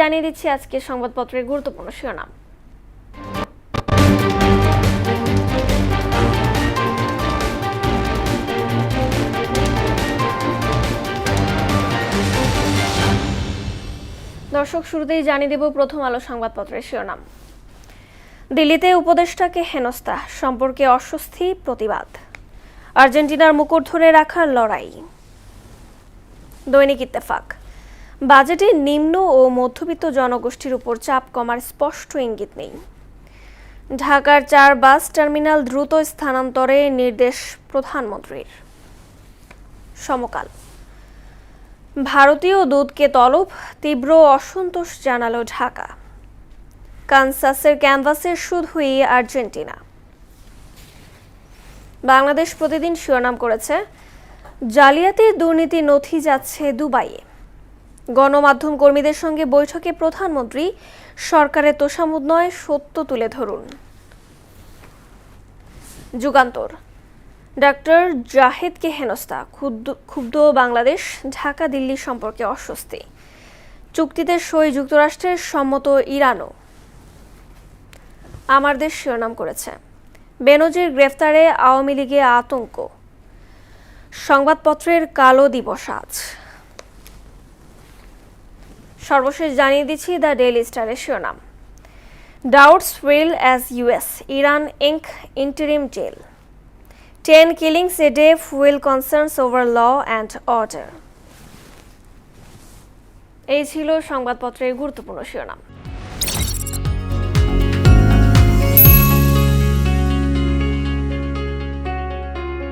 জানিয়ে দিচ্ছি আজকে সংবাদপত্রের গুরুত্বপূর্ণ শিরোনাম। দর্শক, শুরুতেই জানিয়ে দেব প্রথম আলো সংবাদপত্রের শিরোনাম। দিল্লিতে উপদেষ্টাকে হেনস্থা, সম্পর্কে অস্বস্তি, প্রতিবাদ। আর্জেন্টিনার মুকুট ধরে রাখার লড়াই। দৈনিক ইত্তেফাক, বাজেটে নিম্ন ও মধ্যবিত্ত জনগোষ্ঠীর উপর চাপ কমার স্পষ্ট ইঙ্গিত নেই। ঢাকার 4 বাস টার্মিনাল দ্রুত স্থানান্তরে নির্দেশ প্রধানমন্ত্রীর। সমকাল, ভারতীয় দুধকে তলব, তীব্র অসন্তোষ জানালো ঢাকা। কানসাসের ক্যানভাসে শুধুই আর্জেন্টিনা। বাংলাদেশ প্রতিদিন শিরোনাম করেছে, জালিয়াতির দুর্নীতি নথি যাচ্ছে দুবাইয়ে। গণমাধ্যম কর্মীদের সঙ্গে বৈঠকে প্রধানমন্ত্রী, সরকারের তোষামোদ নয়, সত্য তুলে ধরুন। যুগান্তর, ডক্টর জাহেদকে হেনস্থা, ক্ষুব্ধ বাংলাদেশ, ঢাকা দিল্লি সম্পর্কে অস্বস্তি। চুক্তিতে সই যুক্তরাষ্ট্রের, সম্মত ইরানও। আমার দেশ শিরোনাম করেছে, বেনজির গ্রেফতারে আওয়ামী লীগে আতঙ্ক। সংবাদপত্রের কালো দিবস আজ। সর্বশেষ জানিয়ে দিচ্ছি দ্য ডেইলি স্টারের শিরোনাম, doubts will as US, Iran Inc. interim jail. 10 killings a day fuel concerns over law and order. এই ছিল সংবাদপত্রের গুরুত্বপূর্ণ শিরোনাম।